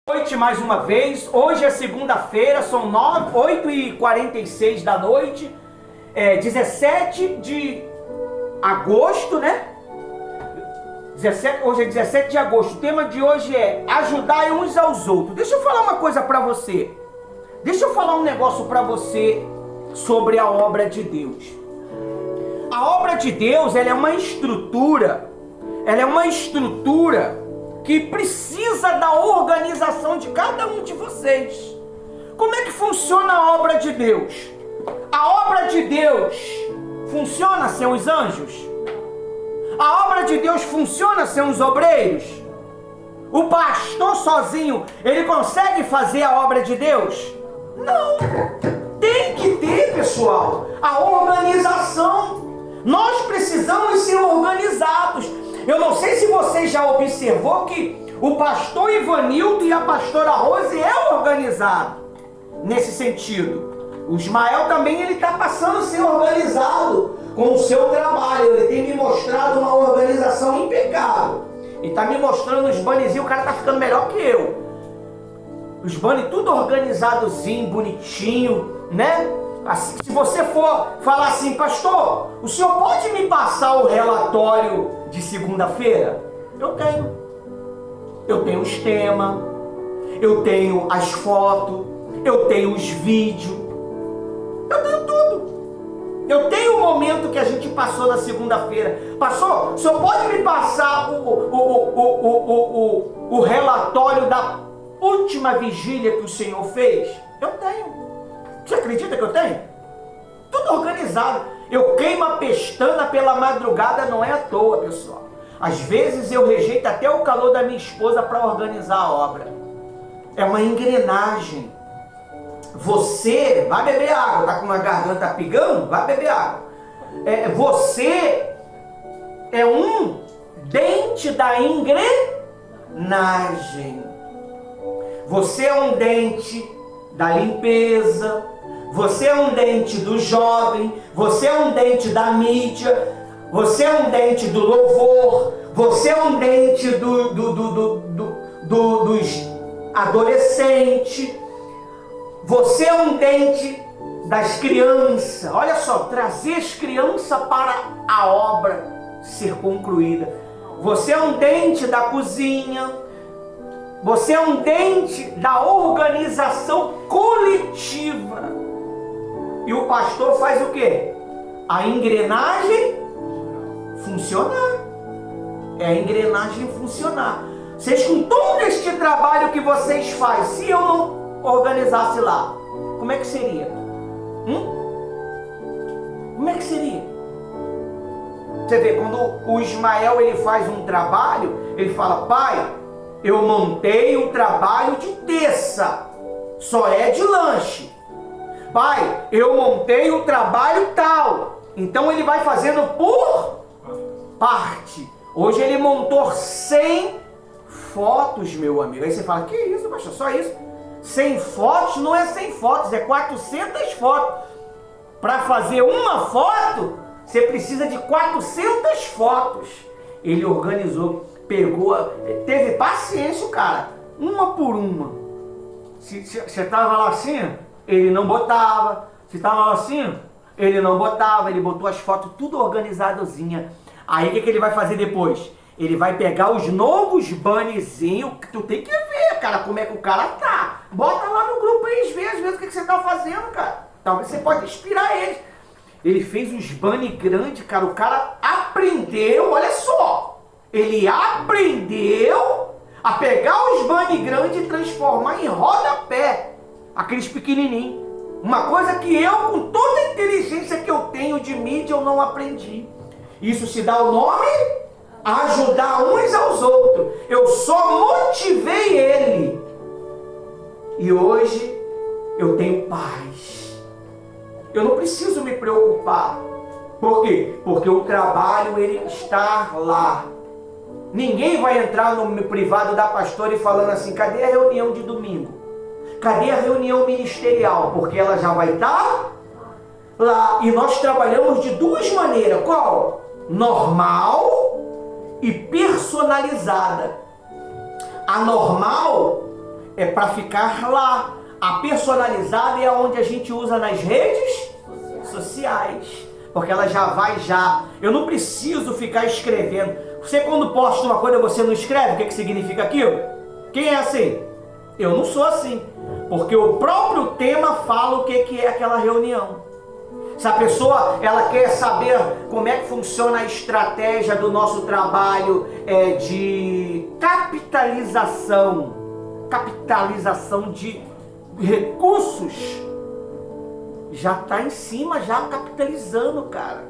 Noite mais uma vez. Hoje é segunda-feira, são 8h46 da noite, 17 de agosto, né? Hoje é 17 de agosto. O tema de hoje é ajudar uns aos outros. Deixa eu falar uma coisa pra você. Deixa eu falar um negócio pra você sobre a obra de Deus. A obra de Deus, ela é uma estrutura. Ela é uma estrutura que precisa da organização de cada um de vocês. Como é que funciona a obra de Deus? A obra de Deus funciona sem os anjos? A obra de Deus funciona sem os obreiros? O pastor sozinho, ele consegue fazer a obra de Deus? Não. Tem que ter, pessoal, a organização. Nós precisamos ser organizados. Eu não sei se você já observou que o pastor Ivanildo e a pastora Rose é organizado nesse sentido. O Ismael também, ele está passando a ser organizado com o seu trabalho. Ele tem me mostrado uma organização impecável. E está me mostrando os bannerzinhos, o cara está ficando melhor que eu. Os banners tudo organizadozinho, bonitinho, né? Assim, se você for falar assim, pastor, o senhor pode me passar o relatório de segunda-feira? Eu tenho. Eu tenho os temas, eu tenho as fotos, eu tenho os vídeos, eu tenho tudo. Eu tenho o momento que a gente passou na segunda-feira. Pastor, o senhor pode me passar o relatório da última vigília que o senhor fez? Eu tenho. Você acredita que eu tenho? Tudo organizado. Eu queimo a pestana pela madrugada, não é à toa, pessoal. Às vezes eu rejeito até o calor da minha esposa para organizar a obra. É uma engrenagem. Você vai beber água, tá com a garganta pigando? Vai beber água. Você é um dente da engrenagem. Você é um dente da limpeza. Você é um dente do jovem, você é um dente da mídia, você é um dente do louvor, você é um dente dos adolescentes, você é um dente das crianças. Olha só, trazer as crianças para a obra ser concluída. Você é um dente da cozinha, você é um dente da organização coletiva. E o pastor faz o quê? A engrenagem funcionar. É a engrenagem funcionar. Vocês, com todo este trabalho que vocês fazem, se eu não organizasse lá, como é que seria? Como é que seria? Você vê, quando o Ismael ele faz um trabalho, ele fala, pai, eu montei um trabalho de terça, só é de lanche. Pai, eu montei um trabalho tal. Então ele vai fazendo por parte. Hoje ele montou 100 fotos, meu amigo. Aí você fala, que isso, pastor, só isso? 100 fotos não é 100 fotos, é 400 fotos. Para fazer uma foto, você precisa de 400 fotos. Ele organizou, pegou, teve paciência o cara, uma por uma. Se você estava lá assim, ele não botava. Se estava lá assim, ele não botava. Ele botou as fotos tudo organizadozinha. Aí o que ele vai fazer depois? Ele vai pegar os novos bannerzinhos, que tu tem que ver, cara, como é que o cara tá. Bota lá no grupo aí, às vezes o que você tá fazendo, cara. Talvez você pode inspirar eles. Ele fez uns banners grandes, cara. O cara aprendeu, olha só. Ele aprendeu a pegar os banners grandes e transformar em rodapé. Aqueles pequenininhos. Uma coisa que eu, com toda a inteligência que eu tenho de mídia, eu não aprendi. Isso se dá o nome ajudar uns aos outros. Eu só motivei ele. E hoje eu tenho paz. Eu não preciso me preocupar. Por quê? Porque o trabalho ele está lá. Ninguém vai entrar no privado da pastora e falando assim, cadê a reunião de domingo? Cadê a reunião ministerial? Porque ela já vai estar lá. E nós trabalhamos de duas maneiras. Qual? Normal e personalizada. A normal é para ficar lá. A personalizada é onde a gente usa nas redes sociais. Porque ela já vai já. Eu não preciso ficar escrevendo. Você quando posta uma coisa, você não escreve? O que significa aquilo? Quem é assim? Eu não sou assim. Porque o próprio tema fala o que é aquela reunião. Se a pessoa ela quer saber como é que funciona a estratégia do nosso trabalho de capitalização de recursos, já está em cima, já capitalizando, cara.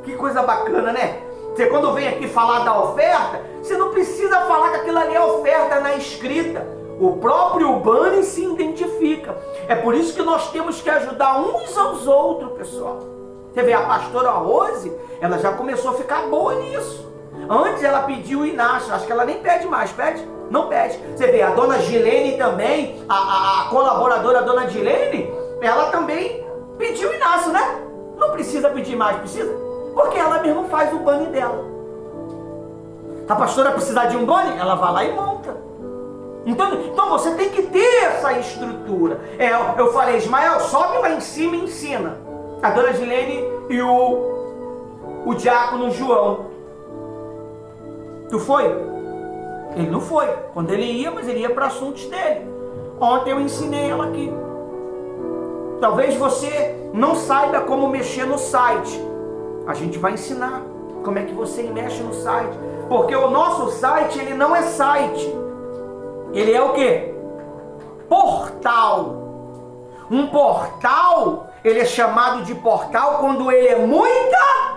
Que coisa bacana, né? Você quando vem aqui falar da oferta, você não precisa falar que aquilo ali é oferta na escrita. O próprio banner se identifica. É por isso que nós temos que ajudar uns aos outros, pessoal. Você vê, a pastora Rose, ela já começou a ficar boa nisso. Antes ela pediu o Inácio, acho que ela nem pede mais, pede? Não pede. Você vê, a dona Gilene também, a colaboradora, a dona Gilene, ela também pediu o Inácio, né? Não precisa pedir mais, precisa? Porque ela mesma faz o banner dela. A pastora precisar de um banner, ela vai lá e monta. Então você tem que ter essa estrutura. Eu falei, Ismael, sobe lá em cima e ensina. A dona Gilene e o diácono João. Tu foi? Ele não foi. Quando ele ia, mas ele ia para assuntos dele. Ontem eu ensinei ela aqui. Talvez você não saiba como mexer no site. A gente vai ensinar como é que você mexe no site. Porque o nosso site, ele não é site. Ele é o quê? Portal. Um portal, ele é chamado de portal quando ele é muita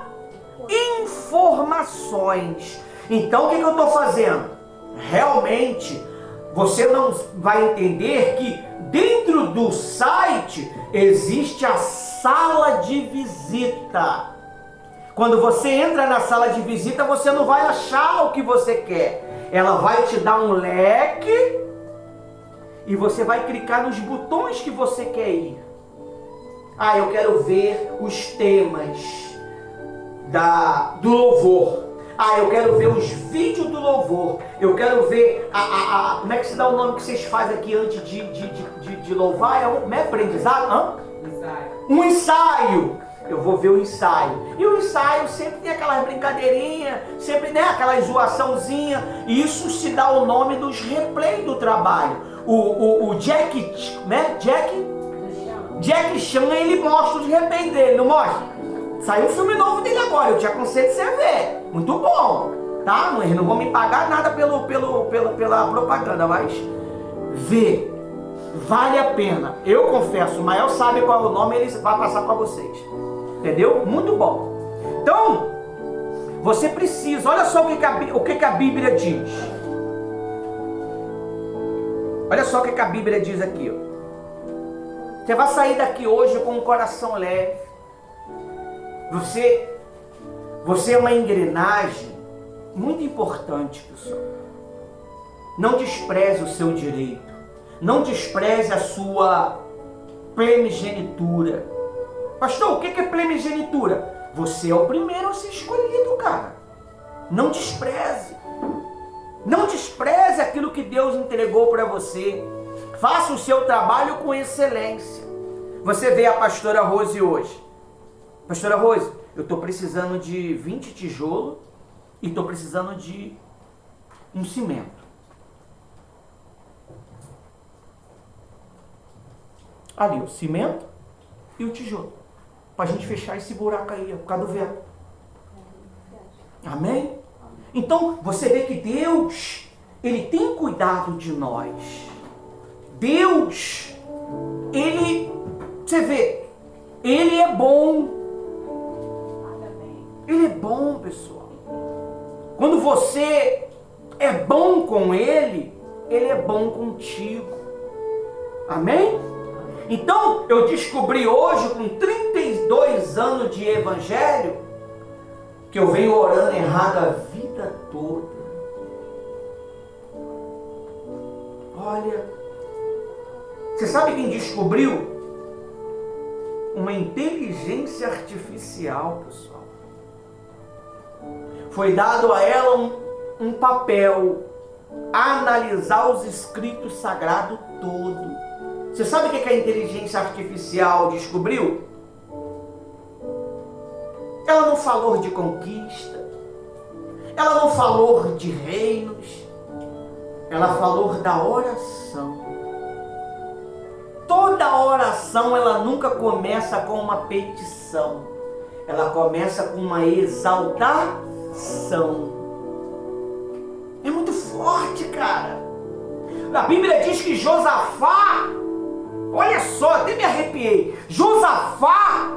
informações. Então o que eu estou fazendo? Realmente, você não vai entender que dentro do site existe a sala de visita. Quando você entra na sala de visita, você não vai achar o que você quer. Ela vai te dar um leque e você vai clicar nos botões que você quer ir. Ah, eu quero ver os temas do louvor. Ah, eu quero ver os vídeos do louvor. Eu quero ver como é que se dá o nome que vocês fazem aqui antes de louvar? É um aprendizado? Hã? Um ensaio. Eu vou ver o ensaio. E o ensaio sempre tem aquelas brincadeirinhas, sempre tem aquela zoaçãozinha. E isso se dá o nome dos replays do trabalho. O Jack Chan, ele mostra os replays dele, não mostra? Saiu um filme novo dele agora, eu te aconselho você ver. Muito bom, tá? Eles não vão me pagar nada pela propaganda, mas vê. Vale a pena. Eu confesso, o Mael sabe qual é o nome, ele vai passar para vocês. Entendeu? Muito bom. Então, você precisa, olha só o que a Bíblia diz. Olha só o que a Bíblia diz aqui. Ó. Você vai sair daqui hoje com um coração leve. Você é uma engrenagem muito importante, pessoal. Não despreze o seu direito. Não despreze a sua primogenitura. Pastor, o que é primogenitura? Você é o primeiro a ser escolhido, cara. Não despreze. Não despreze aquilo que Deus entregou para você. Faça o seu trabalho com excelência. Você vê a pastora Rose hoje. Pastora Rose, eu estou precisando de 20 tijolos e estou precisando de um cimento. Ali, o cimento e o tijolo. Para a gente fechar esse buraco aí, por causa do vento. Amém? Então, você vê que Deus, Ele tem cuidado de nós. Deus, você vê, Ele é bom. Ele é bom, pessoal. Quando você é bom com Ele, Ele é bom contigo. Amém? Então, eu descobri hoje, com 32 anos de evangelho, que eu venho orando errado a vida toda. Olha, você sabe quem descobriu? Uma inteligência artificial, pessoal. Foi dado a ela um papel, analisar os escritos sagrados todo. Você sabe o que a inteligência artificial descobriu? Ela não falou de conquista, ela não falou de reinos, ela falou da oração. Toda oração, ela nunca começa com uma petição, ela começa com uma exaltação. É muito forte, cara. A Bíblia diz que Josafá, olha só, até me arrepiei. Josafá,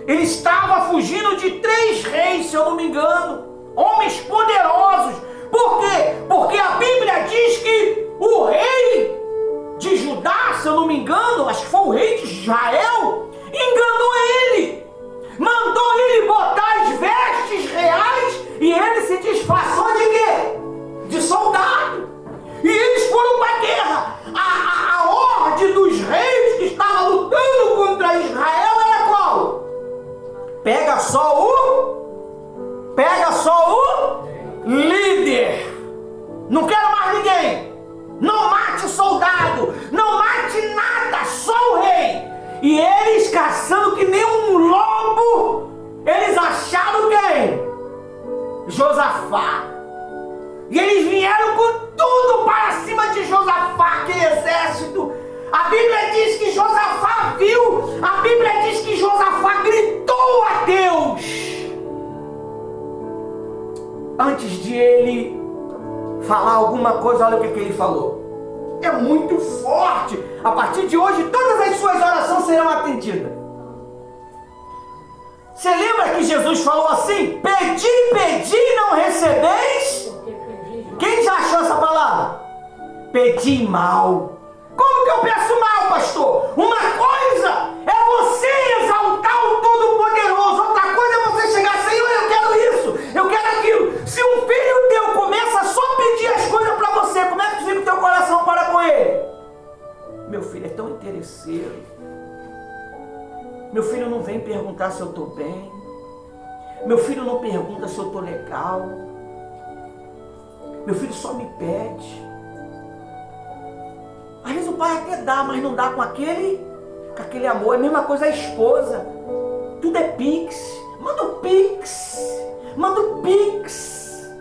ele estava fugindo de 3 reis, se eu não me engano, homens poderosos. Por quê? Porque a Bíblia diz que o rei de Judá, se eu não me engano, acho que foi o rei de Israel, enganou ele, mandou ele botar as vestes reais e ele se disfarçou de quê? De soldado. E eles foram para a guerra. A ordem dos reis que estava lutando contra Israel era qual? Pega só o líder. Não quero mais ninguém. Não mate o soldado. Não mate nada. Só o rei. E eles caçando que nem um lobo. Eles acharam quem? Josafá. E eles vieram com tudo para cima de Josafá, aquele exército. A Bíblia diz que Josafá viu. A Bíblia diz que Josafá gritou a Deus. Antes de ele falar alguma coisa, olha o que ele falou. É muito forte. A partir de hoje, todas as suas orações serão atendidas. Você lembra que Jesus falou assim? Pedi, pedi e não recebeis? Quem já achou essa palavra? Pedi mal. Como que eu peço mal, pastor? Uma coisa é você exaltar o Todo-Poderoso. Outra coisa é você chegar, Senhor, eu quero isso, eu quero aquilo. Se um filho teu começa a só pedir as coisas para você, como é que fica o teu coração para com ele? Meu filho é tão interesseiro. Meu filho não vem perguntar se eu estou bem. Meu filho não pergunta se eu estou legal. Meu filho só me pede. Às vezes o pai até dá, mas não dá com aquele amor. É a mesma coisa a esposa. Tudo é pix. Manda o pix. Manda o pix.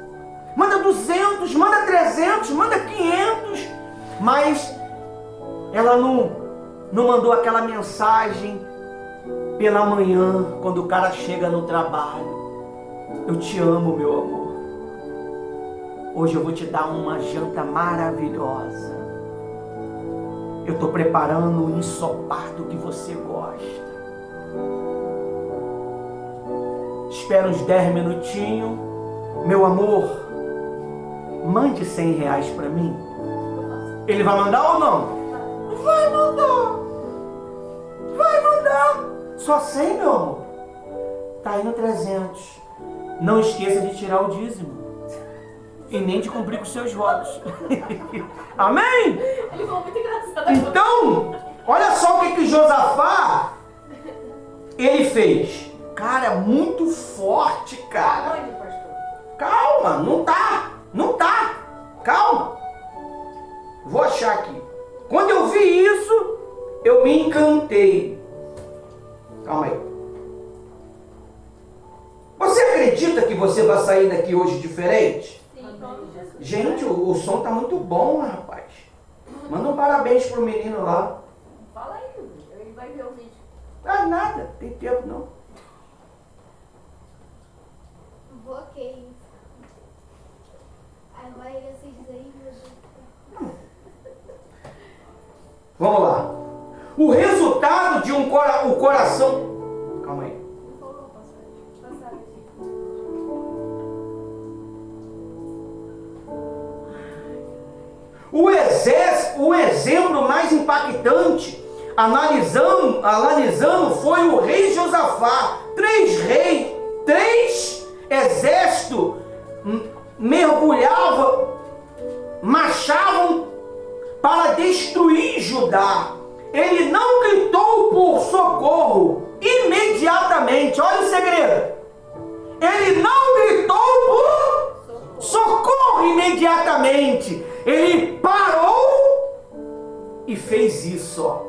Manda 200, manda 300, manda 500. Mas ela não mandou aquela mensagem pela manhã, quando o cara chega no trabalho. Eu te amo, meu amor. Hoje eu vou te dar uma janta maravilhosa. Eu estou preparando um ensopado que você gosta. Espera uns 10 minutinhos. Meu amor, mande 100 reais para mim. Ele vai mandar ou não? Vai mandar. Vai mandar. Só 100, meu amor. Tá indo 300. Não esqueça de tirar o dízimo. E nem de cumprir com seus votos. Amém? Ele foi muito engraçado. Então, olha só o que Josafá ele fez. Cara, muito forte, cara. Onde, pastor? Calma, não tá. Calma. Vou achar aqui. Quando eu vi isso, eu me encantei. Calma aí. Você acredita que você vai sair daqui hoje diferente? Gente, o som tá muito bom, rapaz. Manda um parabéns pro menino lá. Fala aí, ele vai ver o vídeo. Ah, nada, tem tempo não. Bloqueio. Agora vocês aí, meu Deus. Vamos lá. O resultado de o coração... Calma aí. O exemplo mais impactante, analisando, foi o rei Josafá. 3 exércitos mergulhavam, marchavam para destruir Judá. Ele não gritou por socorro imediatamente. Olha o segredo. Ele não gritou por socorro imediatamente. Ele parou e fez isso, ó.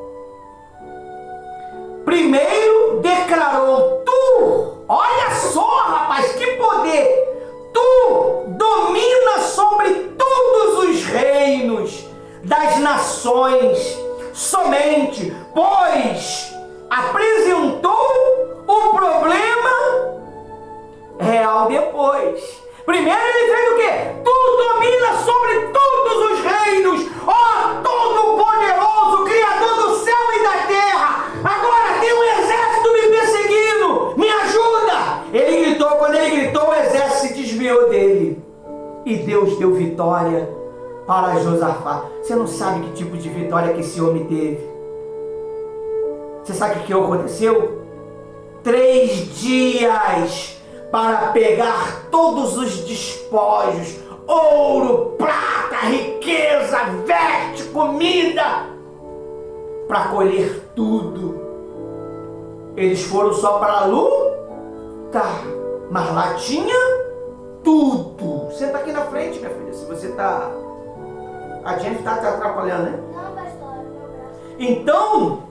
Primeiro declarou: tu, olha só, rapaz, que poder! Tu dominas sobre todos os reinos das nações, somente, pois apresentou o problema real depois. Primeiro ele fez o quê? Tu domina sobre todos os reinos, ó Todo-Poderoso, Criador do céu e da terra. Agora tem um exército me perseguindo, me ajuda! Ele gritou, quando ele gritou, o exército se desviou dele. E Deus deu vitória para Josafá. Você não sabe que tipo de vitória que esse homem teve. Você sabe o que aconteceu? 3 dias para pegar todos os despojos, ouro, prata, riqueza, veste, comida, para colher tudo. Eles foram só para a lutar, mas lá tinha tudo. Senta aqui na frente, minha filha, se você está... A gente está te atrapalhando, né? Não, pastor, meu braço. Então,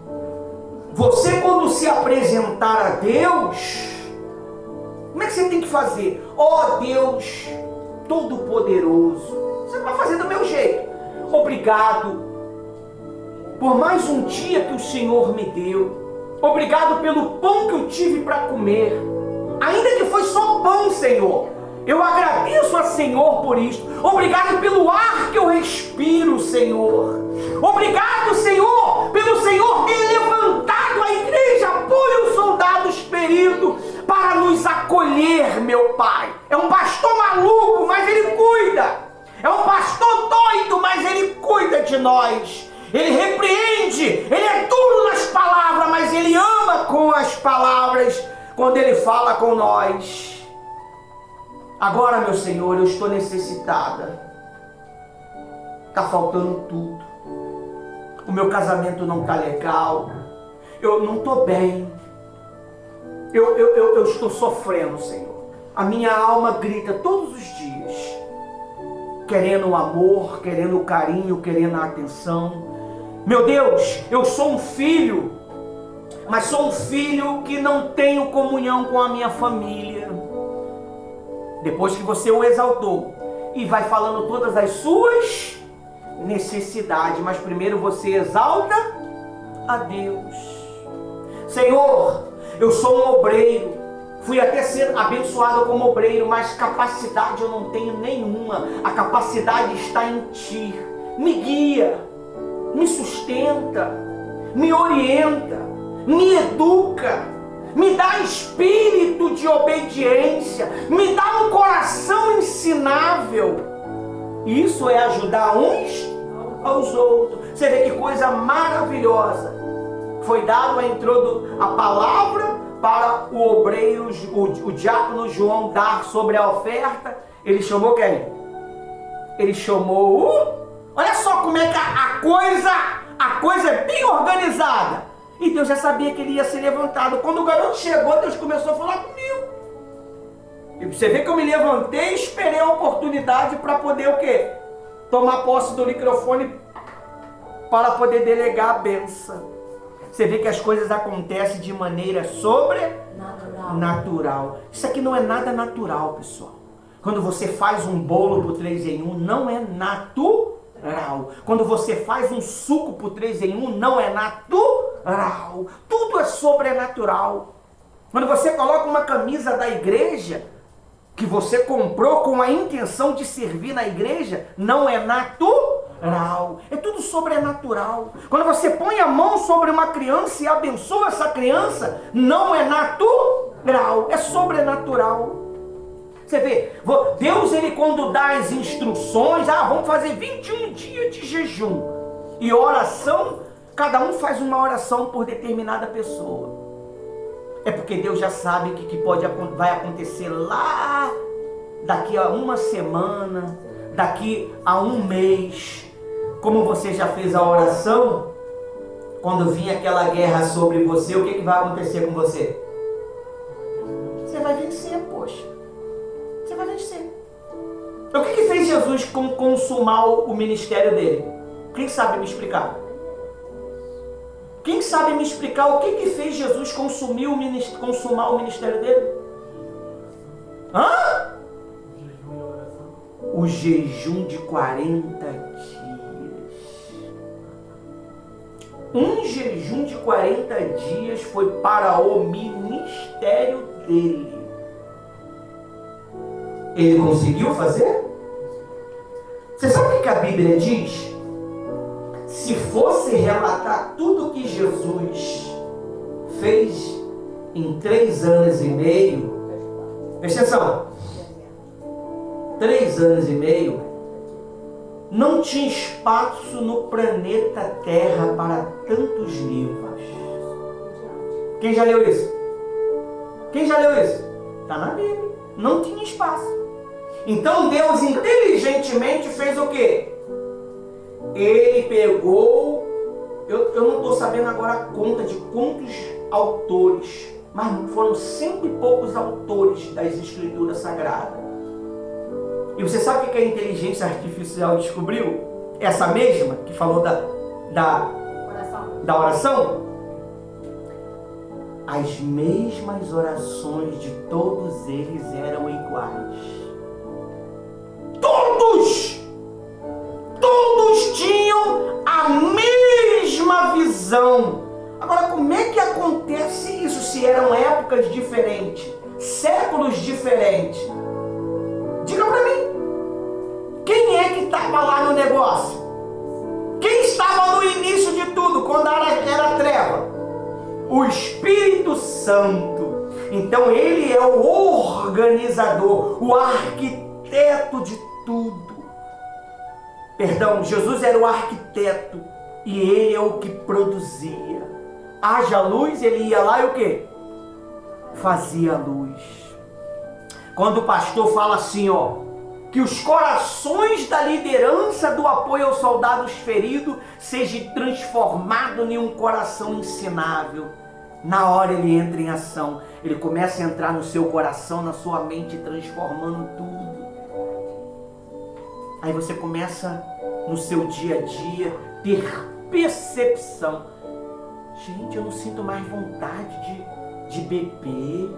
você quando se apresentar a Deus, como é que você tem que fazer? Ó Deus Todo-Poderoso, você vai fazer do meu jeito. Obrigado por mais um dia que o Senhor me deu. Obrigado pelo pão que eu tive para comer. Ainda que foi só pão, Senhor. Eu agradeço a Senhor por isso. Obrigado pelo ar que eu respiro, Senhor. Obrigado, Senhor, pelo Senhor ter levantado a igreja Apoio Soldados Feridos para nos acolher, meu Pai. É um pastor maluco, mas ele cuida. É um pastor doido, mas ele cuida de nós. Ele repreende, ele é duro nas palavras, mas ele ama com as palavras quando ele fala com nós. Agora, meu Senhor, eu estou necessitada. Está faltando tudo. O meu casamento não está legal. Eu não estou bem. Eu estou sofrendo, Senhor. A minha alma grita todos os dias, querendo o amor, querendo o carinho, querendo a atenção. Meu Deus, eu sou um filho, mas sou um filho que não tenho comunhão com a minha família. Depois que você o exaltou e vai falando todas as suas necessidades, mas primeiro você exalta a Deus. Senhor, eu sou um obreiro, fui até ser abençoado como obreiro, mas capacidade eu não tenho nenhuma. A capacidade está em Ti. Me guia, me sustenta, me orienta, me educa. Me dá espírito de obediência, me dá um coração ensinável. Isso é ajudar uns aos outros. Você vê que coisa maravilhosa. Foi dado a palavra para o obreiro, o diácono João dar sobre a oferta. Ele chamou quem? Ele chamou o... Olha só como é que a coisa é bem organizada. E Deus já sabia que ele ia ser levantado. Quando o garoto chegou, Deus começou a falar comigo. E você vê que eu me levantei e esperei a oportunidade para poder o quê? Tomar posse do microfone para poder delegar a bênção. Você vê que as coisas acontecem de maneira sobrenatural. Isso aqui não é nada natural, pessoal. Quando você faz um bolo por 3 em 1, não é natural. Quando você faz um suco por 3 em 1, não é natural. Tudo é sobrenatural. Quando você coloca uma camisa da igreja que você comprou com a intenção de servir na igreja, não é natural. É tudo sobrenatural. Quando você põe a mão sobre uma criança e abençoa essa criança, não é natural, é sobrenatural. Você vê, Deus, ele quando dá as instruções, vamos fazer 21 dias de jejum e oração, cada um faz uma oração por determinada pessoa. É porque Deus já sabe que vai acontecer lá, daqui a uma semana, daqui a um mês. Como você já fez a oração, quando vir aquela guerra sobre você, o que vai acontecer com você? Você vai vencer, poxa. Você vai vencer. O que fez Jesus consumar o ministério dele? Quem sabe me explicar? Quem sabe me explicar o que fez Jesus consumar o ministério dele? Hã? O jejum de 40 dias. Um jejum de 40 dias foi para o ministério dele. Ele conseguiu fazer? Você sabe o que a Bíblia diz? Se fosse relatar tudo que Jesus fez em 3 anos e meio, presta atenção, 3 anos e meio, não tinha espaço no planeta Terra para tantos livros. Quem já leu isso? Quem já leu isso? Está na Bíblia. Não tinha espaço. Então Deus inteligentemente fez o quê? Ele pegou, eu não estou sabendo agora a conta de quantos autores, mas foram 100 e poucos autores das Escrituras Sagradas. E você sabe o que a inteligência artificial descobriu? Essa mesma que falou da oração? As mesmas orações de todos eles eram iguais. Todos! Todos tinham a mesma visão. Agora, como é que acontece isso se eram épocas diferentes, séculos diferentes? Diga para mim. Quem é que estava lá no negócio? Quem estava no início de tudo, quando era treva? O Espírito Santo. Então ele é o organizador, o arquiteto de tudo. Perdão, Jesus era o arquiteto e ele é o que produzia. Haja luz, ele ia lá e o quê? Fazia luz. Quando o pastor fala assim, que os corações da liderança do apoio aos soldados feridos sejam transformados em um coração ensinável. Na hora ele entra em ação, ele começa a entrar no seu coração, na sua mente, transformando tudo. Aí você começa no seu dia a dia ter percepção. Gente, eu não sinto mais vontade de beber.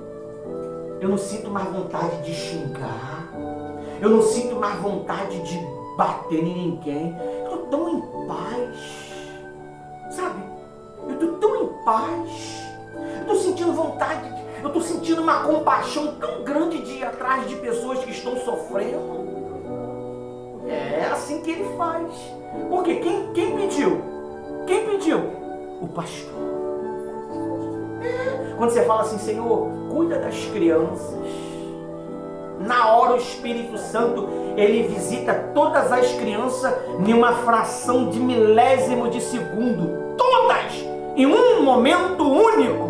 Eu não sinto mais vontade de xingar. Eu não sinto mais vontade de bater em ninguém. Eu estou tão em paz. Sabe? Eu estou tão em paz. Eu estou sentindo vontade. Eu estou sentindo uma compaixão tão grande de ir atrás de pessoas que estão sofrendo. É assim que ele faz. Porque quem pediu? Quem pediu? O pastor. Quando você fala assim, Senhor, cuida das crianças. Na hora o Espírito Santo, ele visita todas as crianças em uma fração de milésimo de segundo. Todas! Em um momento único.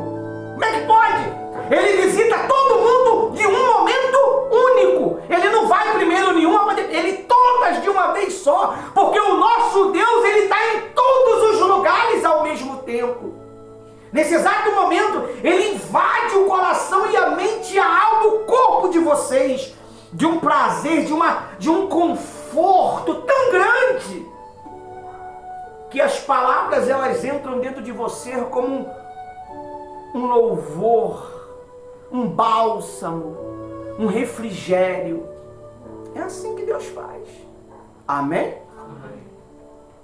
Como é que pode? Ele visita todo mundo de um momento único. Ele não vai primeiro nenhuma, ele todas de uma vez só. Porque o nosso Deus, ele está em todos os lugares ao mesmo tempo. Nesse exato momento, ele invade o coração e a mente e a alma, o corpo de vocês, de um prazer, de um conforto tão grande, que as palavras elas entram dentro de você como um louvor, um bálsamo, um refrigério. É assim que Deus faz. Amém? Amém.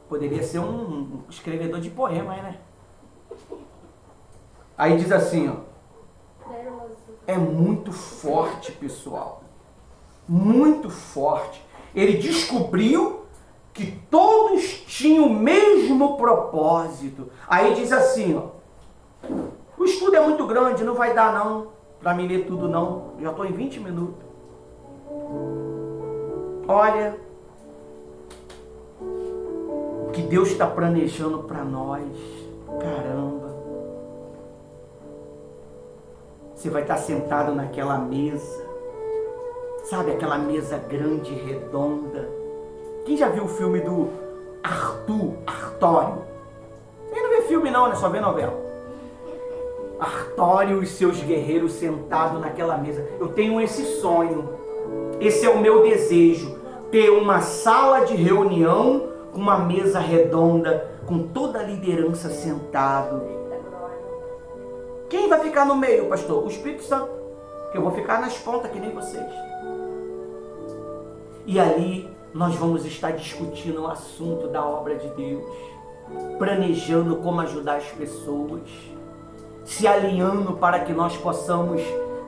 Poderia ser um escrevedor de poema, né? Aí diz assim, é muito forte, pessoal. Muito forte. Ele descobriu que todos tinham o mesmo propósito. Aí diz assim, o estudo é muito grande, não vai dar não, para mim ler tudo não. Já estou em 20 minutos. Olha, o que Deus está planejando para nós. Caramba. Você vai estar sentado naquela mesa, sabe, aquela mesa grande, redonda. Quem já viu o filme do Artório? Quem não vê filme não, né? Só vê novela. Artório e seus guerreiros sentados naquela mesa. Eu tenho esse sonho, esse é o meu desejo, ter uma sala de reunião com uma mesa redonda, com toda a liderança sentado. Quem vai ficar no meio, pastor? O Espírito Santo. Que eu vou ficar nas pontas que nem vocês. E ali nós vamos estar discutindo o assunto da obra de Deus, planejando como ajudar as pessoas, se alinhando para que nós possamos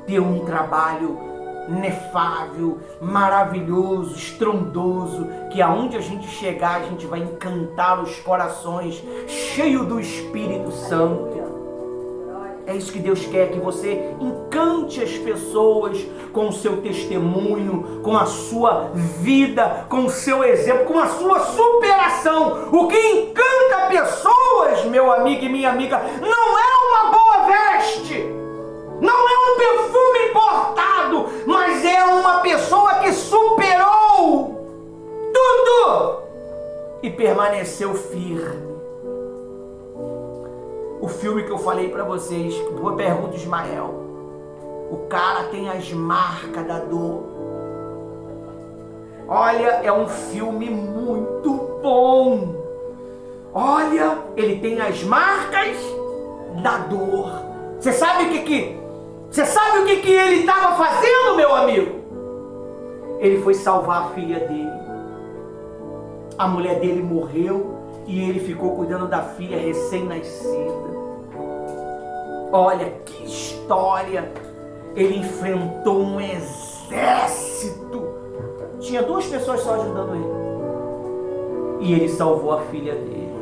ter um trabalho inefável, maravilhoso, estrondoso, que aonde a gente chegar a gente vai encantar os corações, cheio do Espírito Santo. É isso que Deus quer, que você encante as pessoas com o seu testemunho, com a sua vida, com o seu exemplo, com a sua superação. O que encanta pessoas, meu amigo e minha amiga, não é uma boa veste, não é um perfume importado, mas é uma pessoa que superou tudo e permaneceu firme. O filme que eu falei para vocês, boa pergunta, Ismael. O cara tem as marcas da dor. Olha, é um filme muito bom. Olha, ele tem as marcas da dor. Você sabe o que ele estava fazendo, meu amigo? Ele foi salvar a filha dele. A mulher dele morreu e ele ficou cuidando da filha recém-nascida. Olha que história! Ele enfrentou um exército. Tinha 2 pessoas só ajudando ele. E ele salvou a filha dele.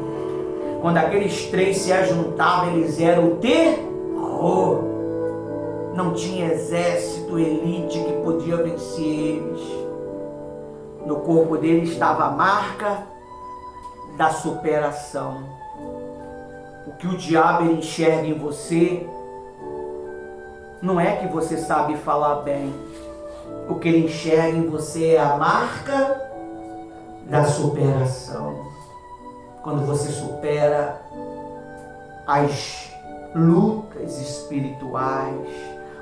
Quando aqueles 3 se ajuntavam, eles eram o terror. Não tinha exército, elite que podia vencer eles. No corpo dele estava a marca da superação. O que o diabo ele enxerga em você não é que você sabe falar bem. O que ele enxerga em você é a marca da superação. Quando você supera as lutas espirituais,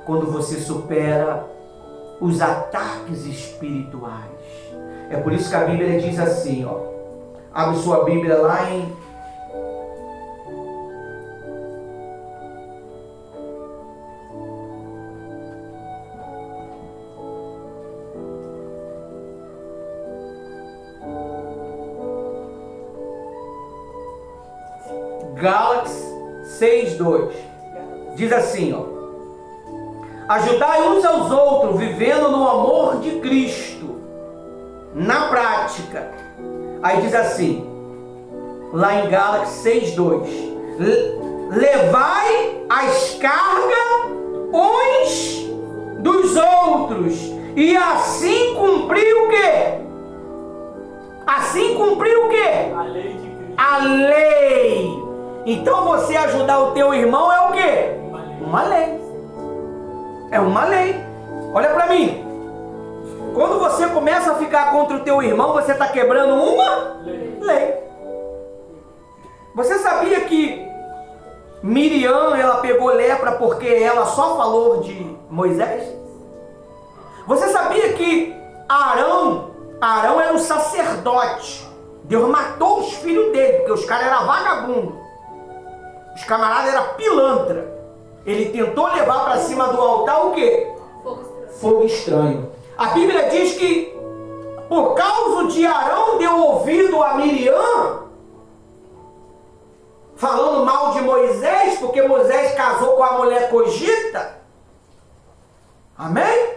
quando você supera os ataques espirituais. É por isso que a Bíblia diz assim, ó. Abre sua Bíblia lá em Gálatas 6:2. Diz assim, ó. Ajudai uns aos outros, vivendo no amor de Cristo. Na prática. Aí diz assim, lá em Gálatas 6:2. Levai as cargas uns dos outros. E assim cumpriu o quê? Assim cumpriu o quê? A lei de Cristo. A lei. Então você ajudar o teu irmão é o quê? Uma lei. É uma lei. Olha para mim. Quando você começa a ficar contra o teu irmão, você está quebrando uma lei. Você sabia que Miriam, ela pegou lepra porque ela só falou de Moisés? Você sabia que Arão era um sacerdote. Deus matou os filhos dele, porque os caras eram vagabundos. Os camaradas eram pilantra. Ele tentou levar para cima do altar o quê? Fogo estranho. A Bíblia diz que por causa de Arão deu ouvido a Miriam falando mal de Moisés, porque Moisés casou com a mulher cogita. Amém?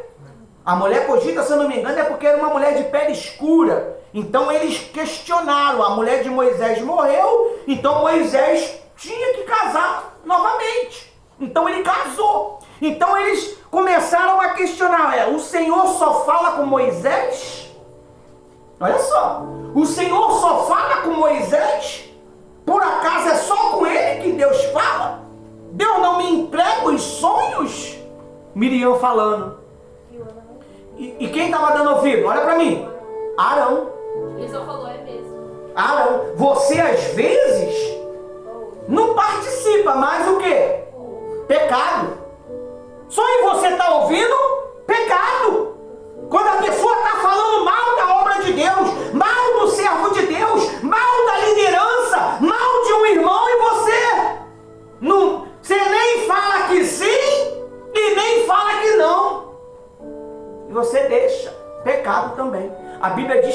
A mulher cogita, se eu não me engano, é porque era uma mulher de pele escura. Então eles questionaram. A mulher de Moisés morreu, então Moisés tinha que casar novamente. Então ele casou. Então eles começaram a questionar. O Senhor só fala com Moisés? Olha só. O Senhor só fala com Moisés? Por acaso é só com ele que Deus fala? Deus não me entrega os sonhos? Miriam falando. E quem estava dando ouvido? Olha para mim. Arão. Ele só falou, é mesmo. Arão. Você às vezes não participa, mas o quê? Pecado. Só em você estar ouvindo, pecado. Quando a pessoa está falando mal da obra de Deus, mal do servo de Deus, mal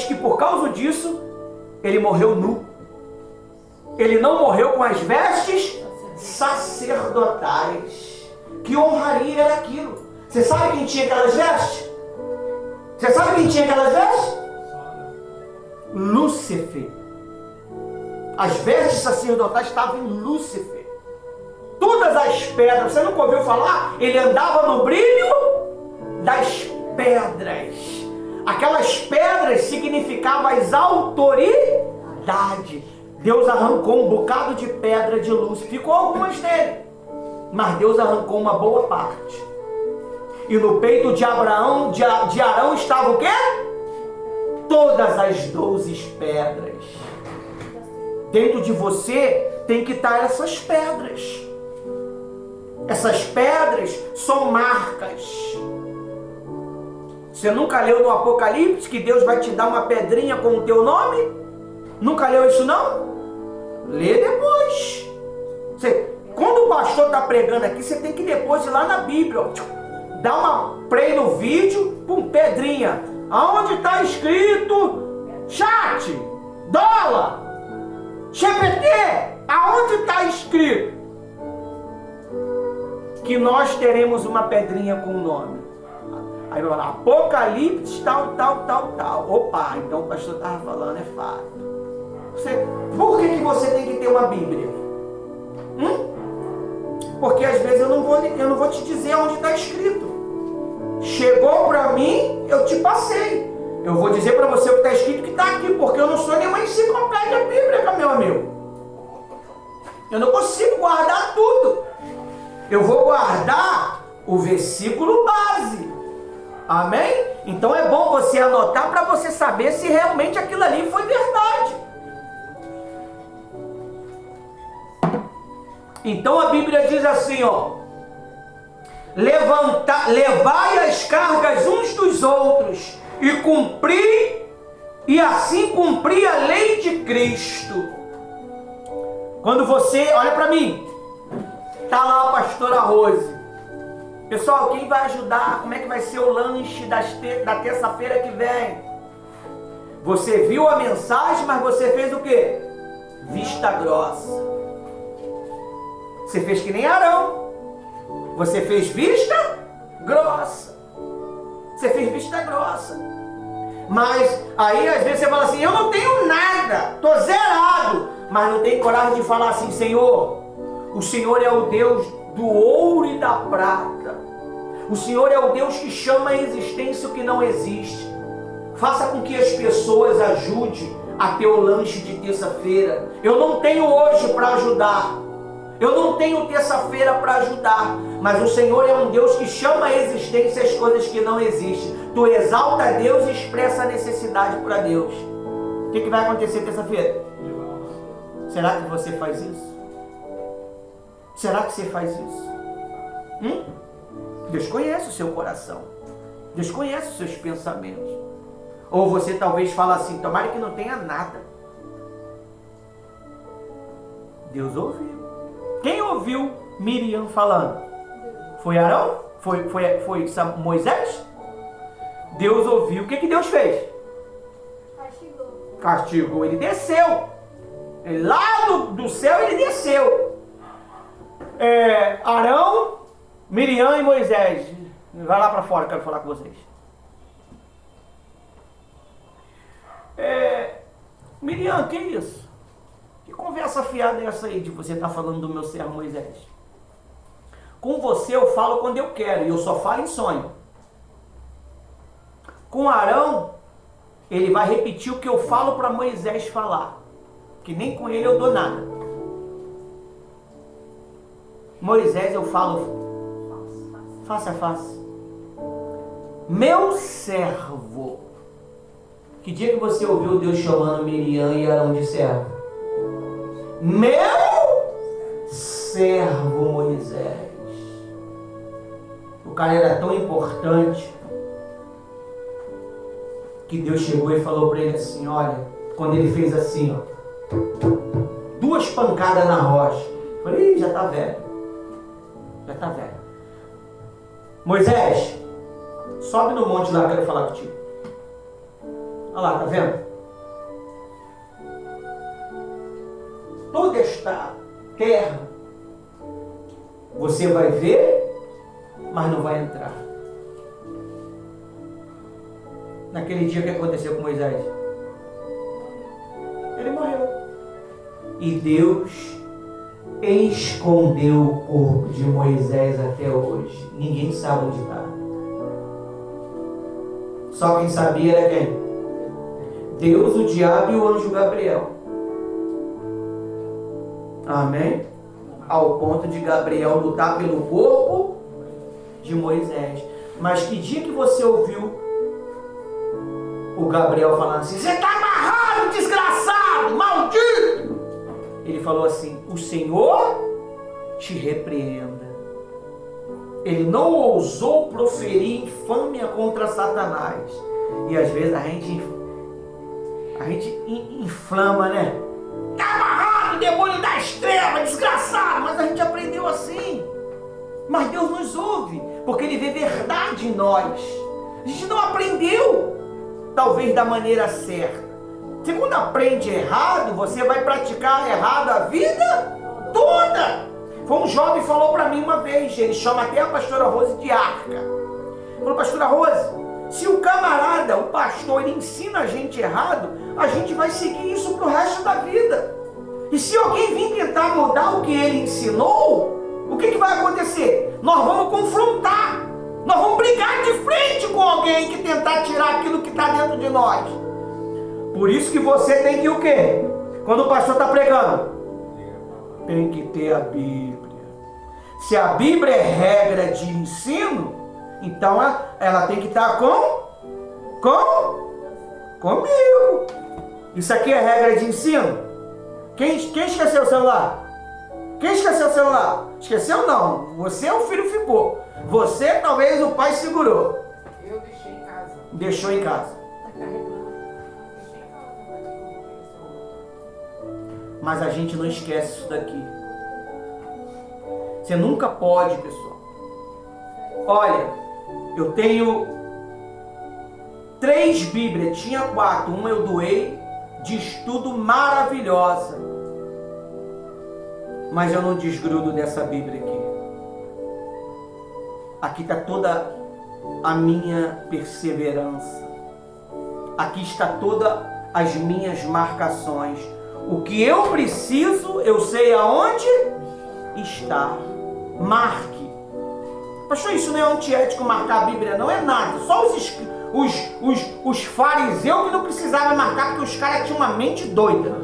Eis que por causa disso, ele morreu nu. Ele não morreu com as vestes sacerdotais. Que honraria era aquilo? Você sabe quem tinha aquelas vestes? Você sabe quem tinha aquelas vestes? Lúcifer. As vestes sacerdotais estavam em Lúcifer. Todas as pedras, você nunca ouviu falar? Ele andava no brilho das pedras. Aquelas pedras significavam as autoridades. Deus arrancou um bocado de pedra de Lúcifer. Ficou algumas dele, mas Deus arrancou uma boa parte. E no peito de Arão estava o quê? Todas as 12 pedras. Dentro de você tem que estar essas pedras. Essas pedras são marcas. Você nunca leu no Apocalipse que Deus vai te dar uma pedrinha com o teu nome? Nunca leu isso não? Lê depois. Quando o pastor está pregando aqui, você tem que depois ir lá na Bíblia, ó, dá uma play no vídeo, pedrinha. Aonde está escrito chat, dólar, GPT? Aonde está escrito que nós teremos uma pedrinha com o nome? Aí vai lá, Apocalipse, tal. Opa, então o pastor estava falando, é fato. Por que você tem que ter uma Bíblia? Porque às vezes eu não vou te dizer onde está escrito. Chegou para mim, eu te passei. Eu vou dizer para você o que está escrito que está aqui, porque eu não sou nenhuma enciclopédia bíblica, meu amigo. Eu não consigo guardar tudo. Eu vou guardar o versículo base. Amém? Então é bom você anotar para você saber se realmente aquilo ali foi verdade. Então a Bíblia diz assim, ó: levai as cargas uns dos outros e assim cumprir a lei de Cristo. Quando você, olha para mim, tá lá a pastora Rose. Pessoal, quem vai ajudar? Como é que vai ser o lanche da terça-feira que vem? Você viu a mensagem, mas você fez o quê? Vista grossa. Você fez que nem Arão. Você fez vista grossa. Você fez vista grossa. Mas aí às vezes você fala assim, eu não tenho nada, estou zerado. Mas não tem coragem de falar assim, Senhor, o Senhor é o Deus do ouro e da prata. O Senhor é o Deus que chama a existência o que não existe. Faça com que as pessoas ajudem a ter o lanche de terça-feira. Eu não tenho hoje para ajudar. Eu não tenho terça-feira para ajudar. Mas o Senhor é um Deus que chama a existência as coisas que não existem. Tu exalta a Deus e expressa a necessidade para Deus. O que vai acontecer terça-feira? Será que você faz isso? Será que você faz isso? Deus conhece o seu coração. Deus conhece os seus pensamentos. Ou você talvez fala assim, tomara que não tenha nada. Deus ouviu. Quem ouviu Miriam falando? Foi Arão? Foi Moisés? Deus ouviu. O que Deus fez? Castigou. Ele desceu. Lá do céu ele desceu. Arão, Miriam e Moisés. Vai lá para fora, quero falar com vocês. Miriam, que isso? Que conversa fiada é essa aí de você estar falando do meu servo Moisés? Com você eu falo quando eu quero e eu só falo em sonho. Com Arão, ele vai repetir o que eu falo para Moisés falar. Que nem com ele eu dou nada. Moisés eu falo face a face. Meu servo. Que dia que você ouviu Deus chamando Miriam e Arão de servo? Meu servo Moisés. O cara era tão importante que Deus chegou e falou para ele assim, olha, quando ele fez assim, ó, 2 pancadas na rocha. Eu falei, já tá velho. Já tá velho. Moisés, sobe no monte lá, quero falar contigo. Olha lá, tá vendo? Toda esta terra, você vai ver, mas não vai entrar. Naquele dia, o que aconteceu com Moisés? Ele morreu. E Deus escondeu o corpo de Moisés até hoje. Ninguém sabe onde está. Só quem sabia era quem? Deus, o diabo e o anjo Gabriel. Amém? Ao ponto de Gabriel lutar pelo corpo de Moisés. Mas que dia que você ouviu o Gabriel falando assim: você está amarrado, desgraçado, maldito? Ele falou assim: o Senhor te repreenda. Ele não ousou proferir infâmia contra Satanás. E às vezes a gente inflama, né? Está amarrado, demônio da estrela, desgraçado. Mas a gente aprendeu assim. Mas Deus nos ouve, porque Ele vê verdade em nós. A gente não aprendeu, talvez, da maneira certa. Você, quando aprende errado, você vai praticar errado a vida toda. Foi um jovem que falou para mim uma vez, ele chama até a pastora Rose de arca. Falou: pastora Rose, se o camarada, o pastor, ele ensina a gente errado, a gente vai seguir isso pro resto da vida. E se alguém vir tentar mudar o que ele ensinou, o que vai acontecer? Nós vamos confrontar. Nós vamos brigar de frente com alguém que tentar tirar aquilo que está dentro de nós. Por isso que você tem que o quê? Quando o pastor está pregando, tem que ter a Bíblia. Se a Bíblia é regra de ensino, então ela tem que estar comigo. Isso aqui é regra de ensino? Quem esqueceu o celular? Quem esqueceu o celular? Esqueceu não. Você, o filho ficou. Você, talvez o pai segurou. Eu deixei em casa. Deixou em casa. Mas a gente não esquece isso daqui. Você nunca pode, pessoal. Olha, eu tenho 3 Bíblias, tinha 4. Uma eu doei, de estudo, maravilhosa. Mas eu não desgrudo dessa Bíblia aqui. Aqui está toda a minha perseverança. Aqui está todas as minhas marcações. O que eu preciso, eu sei aonde está. Marque. Pastor, isso não é antiético marcar a Bíblia, não é nada. Só os fariseus que não precisavam marcar, porque os caras tinham uma mente doida.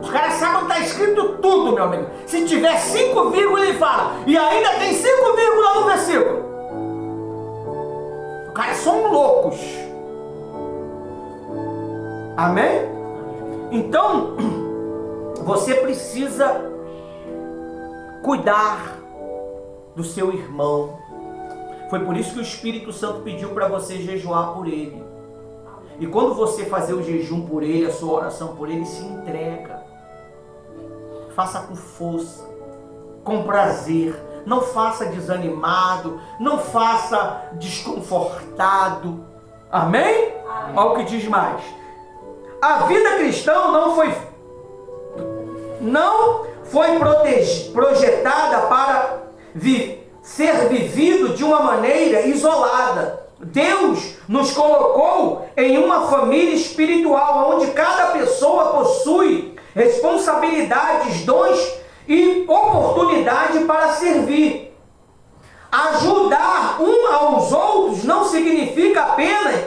Os caras sabem que está escrito tudo, meu amigo. Se tiver 5 vírgulas, ele fala. E ainda tem 5 vírgulas no versículo. Os caras são loucos. Amém? Então, você precisa cuidar do seu irmão. Foi por isso que o Espírito Santo pediu para você jejuar por ele. E quando você fazer o jejum por ele, a sua oração por ele, se entrega. Faça com força, com prazer. Não faça desanimado, não faça desconfortado. Amém? Olha o que diz mais. A vida cristã não foi projetada para ser vivido de uma maneira isolada. Deus nos colocou em uma família espiritual, onde cada pessoa possui responsabilidades, dons e oportunidade para servir. Ajudar um aos outros não significa apenas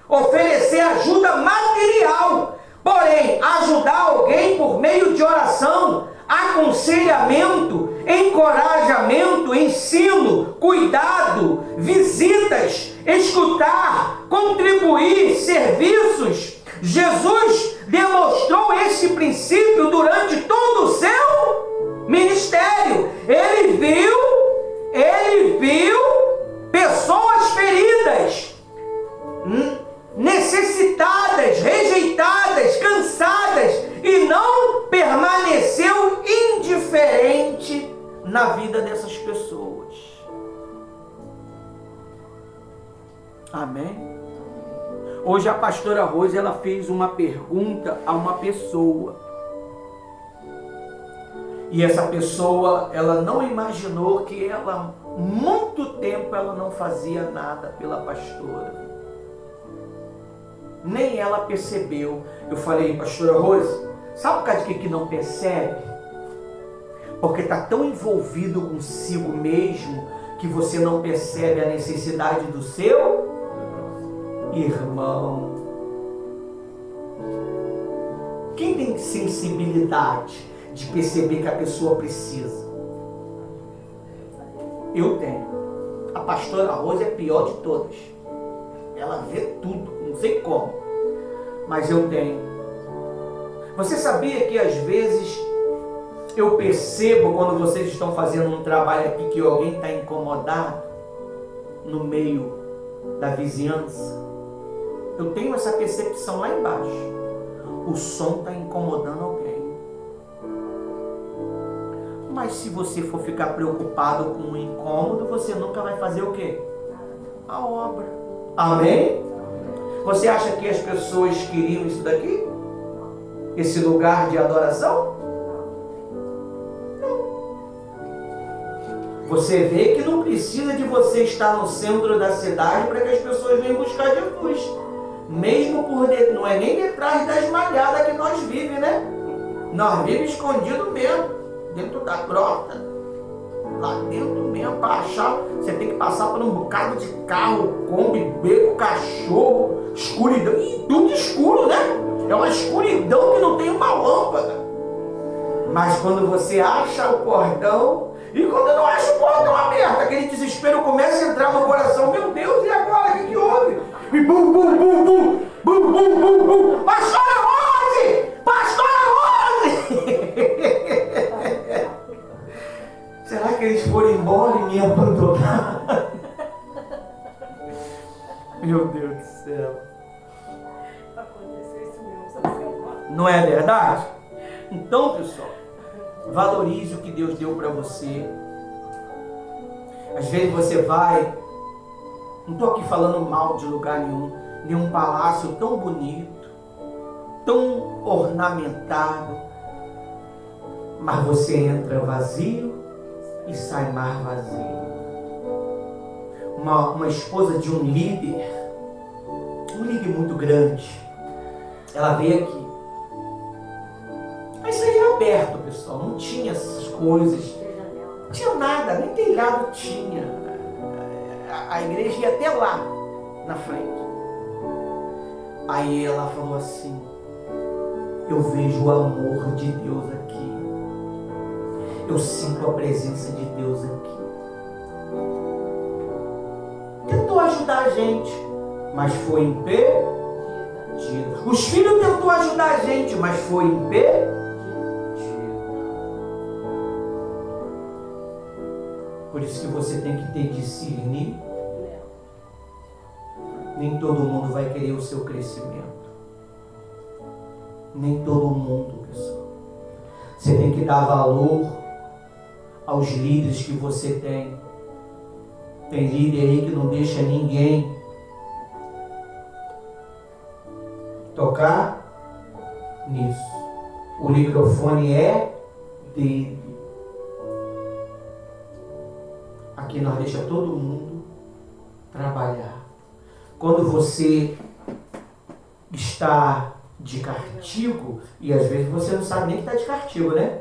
oferecer ajuda material, porém ajudar alguém por meio de oração, aconselhamento, encorajamento, ensino, cuidado, visitas, escutar, contribuir, serviços. Jesus demonstrou esse princípio durante todo o seu ministério. Ele viu pessoas feridas, necessitadas, rejeitadas, cansadas, e não permaneceu indiferente na vida dessas pessoas. Amém? Hoje a pastora Rose, ela fez uma pergunta a uma pessoa. E essa pessoa, ela não imaginou que ela, muito tempo, ela não fazia nada pela pastora. Nem ela percebeu. Eu falei, pastora Rose, sabe por causa de que não percebe? Porque está tão envolvido consigo mesmo que você não percebe a necessidade do seu irmão. Quem tem sensibilidade de perceber que a pessoa precisa? Eu tenho. A pastora Rose é a pior de todas. Ela vê tudo, não sei como, mas eu tenho. Você sabia que às vezes eu percebo quando vocês estão fazendo um trabalho aqui que alguém está incomodado no meio da vizinhança? Eu tenho essa percepção lá embaixo. O som está incomodando alguém. Mas se você for ficar preocupado com o incômodo, você nunca vai fazer o quê? A obra. Amém? Você acha que as pessoas queriam isso daqui? Esse lugar de adoração? Você vê que não precisa de você estar no centro da cidade para que as pessoas venham buscar Jesus. Mesmo por dentro, não é nem detrás das malhadas que nós vivemos, né? Nós vivemos escondido mesmo, dentro da grota. Lá dentro mesmo, para achar, você tem que passar por um bocado de carro, Kombi, beco, cachorro, escuridão. E tudo escuro, né? É uma escuridão que não tem uma lâmpada. Mas quando você acha o cordão, e quando não acha o portão aberto, aquele desespero começa a entrar no coração. Meu Deus, e agora? O que houve? E bum, bum, bum, bum, bum, bum, bum, bum. Pastora Rose! Pastora Rose! Será que eles foram embora e me abandonaram? Meu Deus do céu. Aconteceu isso mesmo. Não é verdade? Então, pessoal, valorize o que Deus deu para você. Às vezes você vai, não estou aqui falando mal de lugar nenhum palácio tão bonito, tão ornamentado, mas você entra vazio e sai mais vazio. Uma esposa de um líder muito grande, ela veio aqui. Mas isso aí era aberto, pessoal, não tinha essas coisas, não tinha nada, nem telhado tinha. A igreja ia até lá, na frente. Aí ela falou assim, eu vejo o amor de Deus aqui. Eu sinto a presença de Deus aqui. Tentou ajudar a gente, mas foi impedido. Os filhos tentou ajudar a gente, mas foi impedido. Por isso que você tem que ter discernir. Nem todo mundo vai querer o seu crescimento. Nem todo mundo, pessoal. Você tem que dar valor aos líderes que você tem. Tem líder aí que não deixa ninguém tocar nisso. O microfone é dele. Aqui nós deixa todo mundo trabalhar. Quando você está de castigo, e às vezes você não sabe nem que está de castigo, né?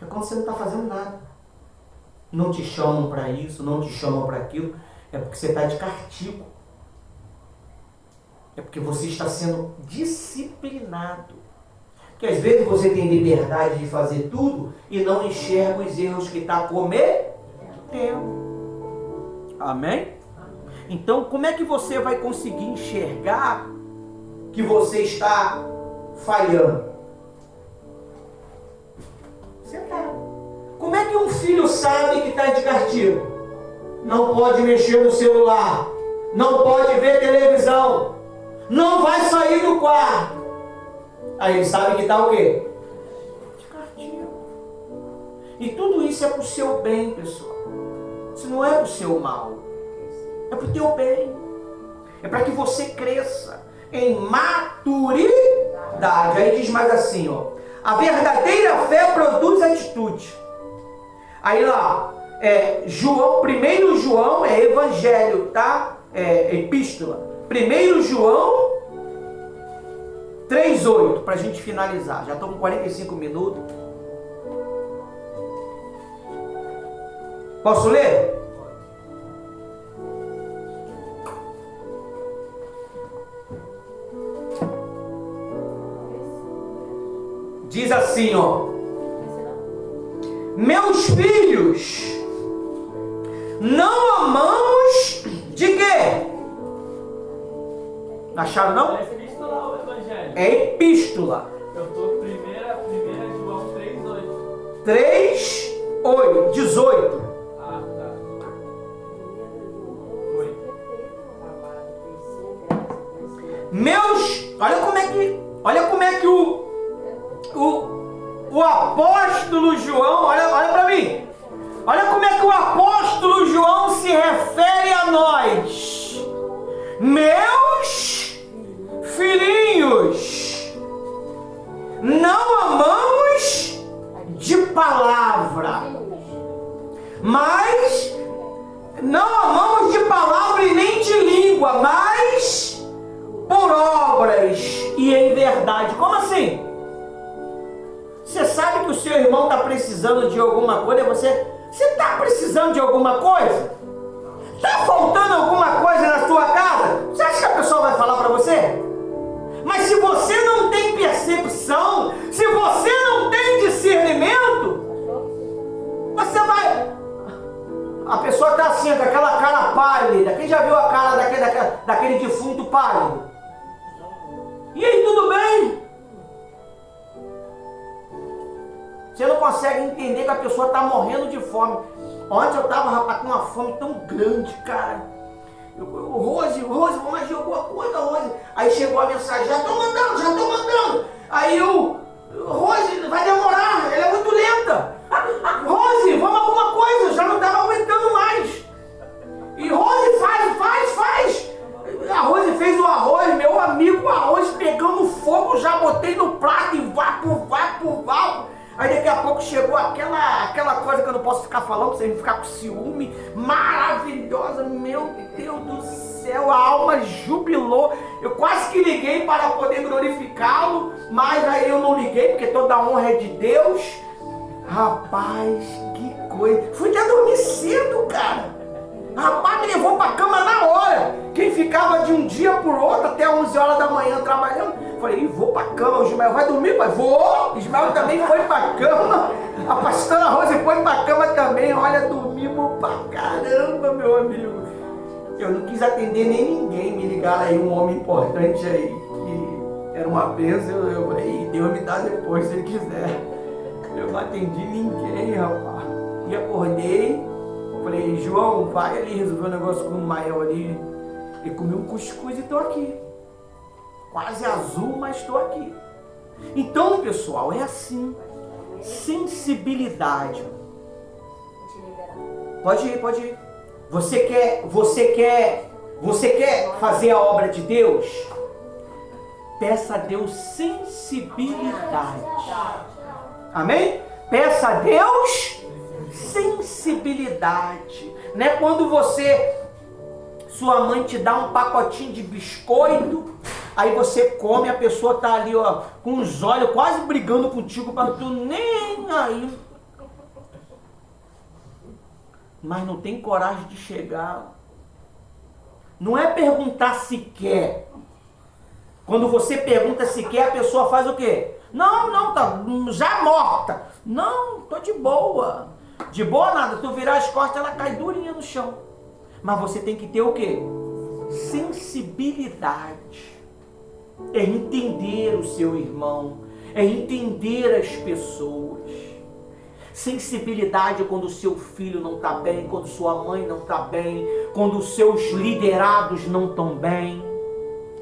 É quando você não está fazendo nada. Não te chamam para isso, não te chamam para aquilo, é porque você está de castigo. É porque você está sendo disciplinado. Porque às vezes você tem liberdade de fazer tudo e não enxerga os erros que está cometendo. Amém? Então, como é que você vai conseguir enxergar que você está falhando? Você está. Como é que um filho sabe que está de castigo? Não pode mexer no celular, não pode ver televisão, não vai sair do quarto. Aí ele sabe que está o quê? De castigo. E tudo isso é para o seu bem, pessoal. Isso não é para o seu mal. É para o teu bem. É para que você cresça. em maturidade. Aí diz mais assim, ó. A verdadeira fé produz atitude. Aí lá, João, 1 João é evangelho, tá? É epístola. 1 João 3,8, pra gente finalizar. Já estou com 45 minutos. Posso ler? Diz assim, ó. Meus filhos, não amamos de quê? Acharam não? Parece epístola ou evangelho? É epístola. Eu tô com 1 João 3,8. 3:8, 18. Ah, tá. Meus, olha como é que o apóstolo João, olha para mim. Olha como é que o apóstolo João se refere a nós. Meus filhinhos, não amamos de palavra, mas não amamos de palavra e nem de língua, mas por obras e em verdade. Como assim? Você sabe que o seu irmão está precisando de alguma coisa, você está precisando de alguma coisa? Está faltando alguma coisa na sua casa? Você acha que a pessoa vai falar para você? Mas se você não tem percepção, se você não tem discernimento, você vai... A pessoa está assim, com aquela cara pálida. Quem já viu a cara daquele defunto pálido? E aí, tudo bem? Você não consegue entender que a pessoa está morrendo de fome. Ontem eu estava, rapaz, com uma fome tão grande, cara. Rose, vamos mais de alguma coisa, Rose. Aí chegou a mensagem, já estou mandando. Aí Rose, vai demorar, ela é muito lenta. Rose, vamos alguma coisa, já não estava aguentando mais. E Rose, faz. A Rose fez o arroz, meu amigo, o arroz pegando fogo, já botei no prato e vapo. Aí daqui a pouco chegou aquela coisa que eu não posso ficar falando, pra você não ficar com ciúme, maravilhosa, meu Deus do céu, a alma jubilou. Eu quase que liguei para poder glorificá-lo, mas aí eu não liguei, porque toda a honra é de Deus. Rapaz, que coisa. Fui até dormir cedo, cara. Rapaz, me levou pra cama na hora. Quem ficava de um dia por outro até 11 horas da manhã trabalhando, falei, vou pra cama. O Ismael vai dormir, pai? Vou. O Ismael também foi pra cama. A pastora Rose foi pra cama também. Olha, dormimos pra caramba, meu amigo. Eu não quis atender nem ninguém. Me ligaram aí, um homem importante aí, que era uma bênção. Eu falei, Deus me dá depois, se ele quiser. Eu não atendi ninguém, rapaz. E acordei. Falei, João, vai ali resolver um negócio com o Mael ali. E comi um cuscuz e estou aqui. Quase azul, mas estou aqui. Então, pessoal, é assim. Sensibilidade. Pode ir. Você quer fazer a obra de Deus? Peça a Deus sensibilidade. Amém? Peça a Deus sensibilidade, né? Quando sua mãe te dá um pacotinho de biscoito, aí você come, a pessoa tá ali, ó, com os olhos quase brigando contigo, para tu nem aí, mas não tem coragem de chegar. Não é perguntar se quer. Quando você pergunta se quer, a pessoa faz o quê? Não, tá já morta. Não, tô de boa. De boa nada, tu virar as costas, ela cai durinha no chão. Mas você tem que ter o quê? Sensibilidade. É entender o seu irmão. É entender as pessoas. Sensibilidade é quando o seu filho não está bem, quando sua mãe não está bem, quando os seus liderados não estão bem.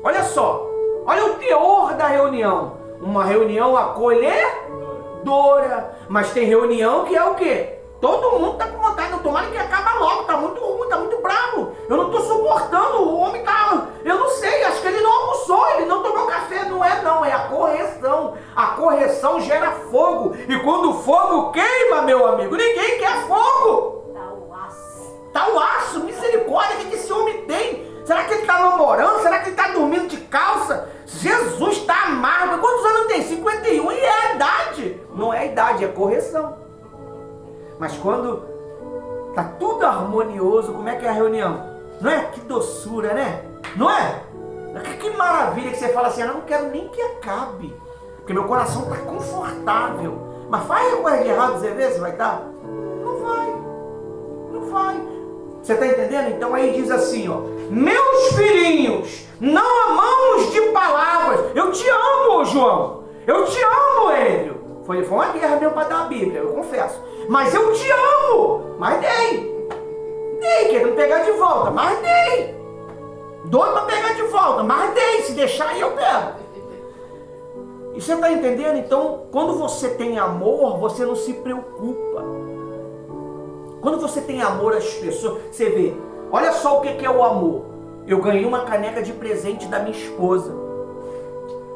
Olha só, olha o teor da reunião. Uma reunião acolhedora. Mas tem reunião que é o quê? Todo mundo tá com vontade, não, tomara que acabe logo, tá muito ruim, tá muito bravo. Eu não tô suportando, o homem tá, eu não sei, acho que ele não almoçou almoçou, ele não tomou café. Não é não, é a correção. A correção gera fogo. E quando o fogo queima, meu amigo, ninguém quer fogo. Tá o aço, misericórdia, o que esse homem tem? Será que ele está namorando? Será que ele está dormindo de calça? Jesus está amargo. Quantos anos tem? 51, e é a idade. Não é a idade, é correção. Mas quando está tudo harmonioso, como é que é a reunião? Não é? Que doçura, né? Não é? Que maravilha que você fala assim, eu não quero nem que acabe. Porque meu coração está confortável. Mas faz alguma coisa de errado, você vê se vai estar? Não vai. Não vai. Você está entendendo? Então aí diz assim, ó. Meus filhinhos, não amamos de palavras. Eu te amo, João. Eu te amo, Hélio. Foi uma guerra mesmo para dar a Bíblia, eu confesso. Mas eu te amo. Mas dei. Dei, querendo pegar de volta. Mas dei. Doido para pegar de volta. Mas dei. Se deixar aí eu pego. E você está entendendo? Então, quando você tem amor, você não se preocupa. Quando você tem amor às pessoas, você vê, olha só o que é o amor. Eu ganhei uma caneca de presente da minha esposa.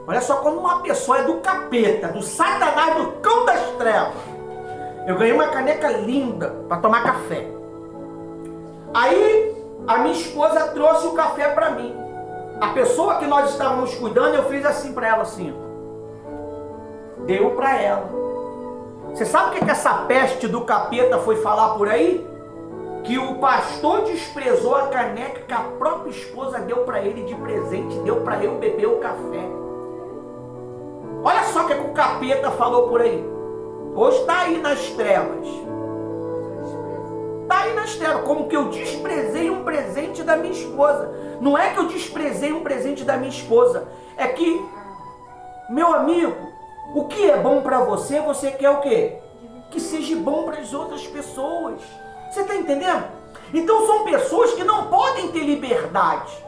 Olha só como uma pessoa é do capeta, do Satanás, do cão das trevas. Eu ganhei uma caneca linda para tomar café. Aí a minha esposa trouxe o café para mim. A pessoa que nós estávamos cuidando, eu fiz assim para ela, assim. Deu para ela. Você sabe o que essa peste do capeta foi falar por aí? Que o pastor desprezou a caneca que a própria esposa deu para ele de presente, deu para eu beber o café. Olha só o que o capeta falou por aí. Hoje está aí nas trevas. Está aí nas trevas. Como que eu desprezei um presente da minha esposa. Não é que eu desprezei um presente da minha esposa. É que, meu amigo, o que é bom para você, você quer o quê? Que seja bom para as outras pessoas. Você está entendendo? Então são pessoas que não podem ter liberdade.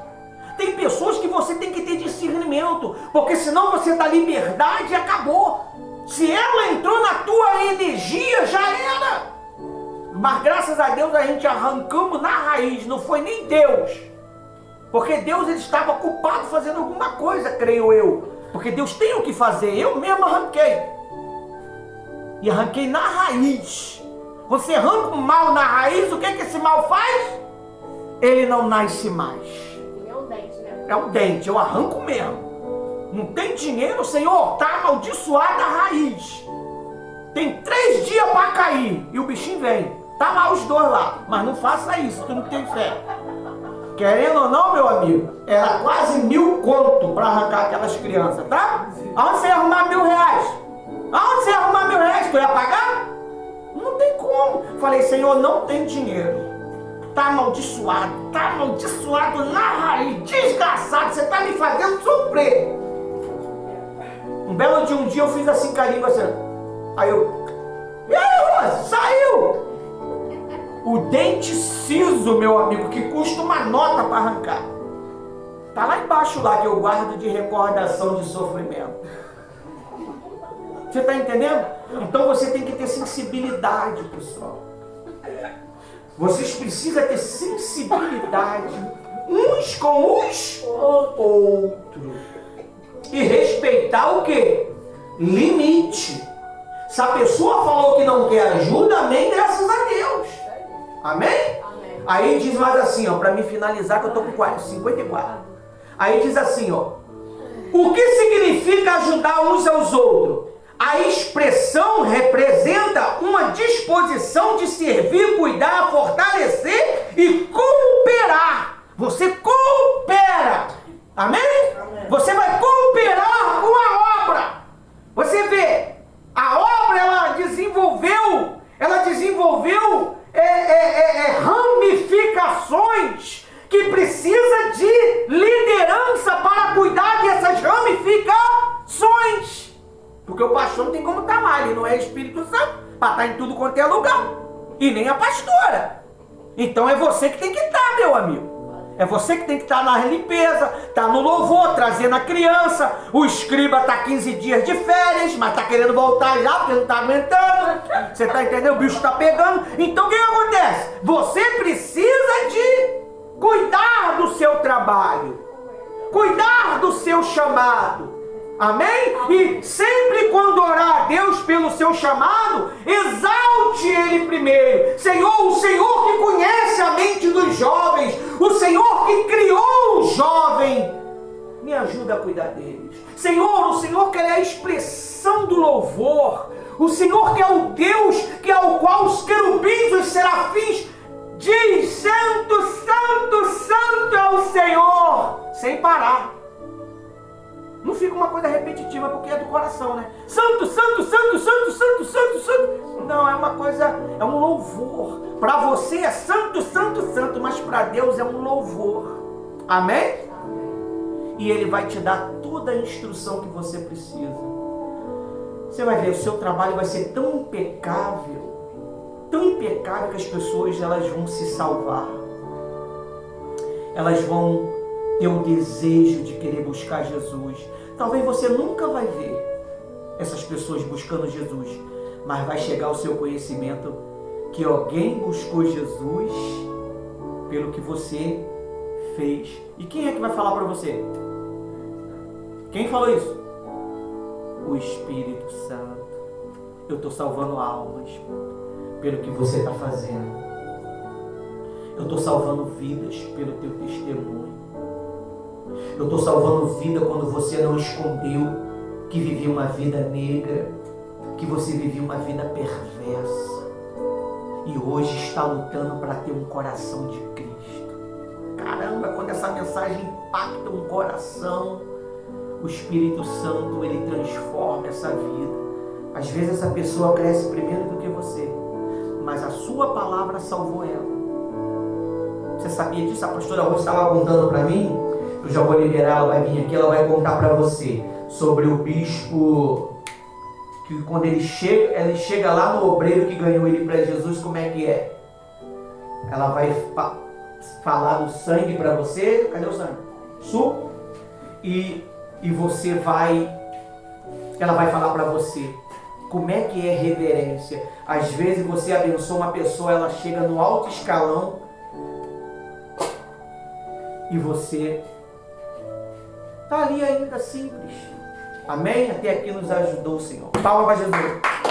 Tem pessoas que você tem que ter discernimento, porque senão você dá liberdade e acabou. Se ela entrou na tua energia, já era. Mas graças a Deus a gente arrancamos na raiz, não foi nem Deus. Porque Deus ele estava ocupado fazendo alguma coisa, creio eu. Porque Deus tem o que fazer, eu mesmo arranquei. E arranquei na raiz. Você arranca o mal na raiz, o que esse mal faz? Ele não nasce mais. É um dente, né? É um dente, eu arranco mesmo. Não tem dinheiro, o Senhor está amaldiçoado a raiz. Tem 3 dias para cair e o bichinho vem. Tá lá os dois lá, mas não faça isso, tu não tem fé. Querendo ou não, meu amigo, era quase 1.000 conto para arrancar aquelas crianças, tá? Aonde você ia arrumar R$1.000? Aonde você ia arrumar R$1.000? Tu ia pagar? Não tem como. Falei, Senhor, não tem dinheiro. Tá amaldiçoado na raiz, desgraçado, você tá me fazendo sofrer. Um belo dia, eu fiz assim com a língua assim. Aí eu, e aí, Rose, saiu! O dente ciso, meu amigo, que custa uma nota para arrancar. Tá lá embaixo lá que eu guardo de recordação de sofrimento. Você tá entendendo? Então você tem que ter sensibilidade, pessoal. Vocês precisam ter sensibilidade uns com os outros. E respeitar o quê? Limite. Se a pessoa falou que não quer ajuda, amém, graças a Deus. Amém? Amém. Aí diz mais assim, ó, para me finalizar, que eu tô com 54. Aí diz assim, ó. O que significa ajudar uns aos outros? A expressão representa uma disposição de servir, cuidar, fortalecer e cooperar. Você coopera. Amém? Amém. Você vai cooperar com a obra. Você vê, a obra ela desenvolveu ramificações que precisa de liderança para cuidar dessas ramificações. Porque o pastor não tem como estar lá, ele não é Espírito Santo, para estar em tudo quanto é lugar. E nem a pastora. Então é você que tem que estar, meu amigo. É você que tem que estar na limpeza, estar no louvor, trazendo a criança. O escriba está 15 dias de férias, mas está querendo voltar já, porque não está aguentando. Você está entendendo? O bicho está pegando. Então o que acontece? Você precisa de cuidar do seu trabalho. cuidar do seu chamado. Amém? E sempre quando orar a Deus pelo seu chamado, exalte Ele primeiro. Senhor, o Senhor que conhece a mente dos jovens, o Senhor que criou o jovem, me ajuda a cuidar deles. Senhor, o Senhor que é a expressão do louvor, o Senhor que é o Deus que é o qual os querubins, os serafins, diz: Santo, Santo, Santo é o Senhor, sem parar. Não fica uma coisa repetitiva, porque é do coração, né? Santo, Santo, Santo, Santo, Santo, Santo, Santo. Não, é uma coisa, é um louvor. Para você é Santo, Santo, Santo, mas para Deus é um louvor. Amém? E Ele vai te dar toda a instrução que você precisa. Você vai ver, o seu trabalho vai ser tão impecável que as pessoas elas vão se salvar. Elas vão ter o desejo de querer buscar Jesus. Talvez você nunca vai ver essas pessoas buscando Jesus, mas vai chegar ao seu conhecimento que alguém buscou Jesus pelo que você fez. E quem é que vai falar para você? Quem falou isso? O Espírito Santo. Eu estou salvando almas pelo que você está fazendo. Eu estou salvando vidas pelo teu testemunho. Eu estou salvando vida quando você não escondeu que vivia uma vida negra, que você vivia uma vida perversa e hoje está lutando para ter um coração de Cristo. Caramba, quando essa mensagem impacta um coração, o Espírito Santo, ele transforma essa vida. Às vezes essa pessoa cresce primeiro do que você, mas a sua palavra salvou ela. Você sabia disso? A pastora Rose estava contando para mim. Eu já vou liberar, ela vai vir aqui, ela vai contar para você sobre o bispo, que quando ele chega lá no obreiro que ganhou ele para Jesus, como é que é? Ela vai falar do sangue para você. Cadê o sangue? Suco. E você ela vai falar para você como é que é reverência. Às vezes você abençoa uma pessoa, ela chega no alto escalão e você está ali ainda simples. Amém? Até aqui nos ajudou o Senhor. Palma para Jesus.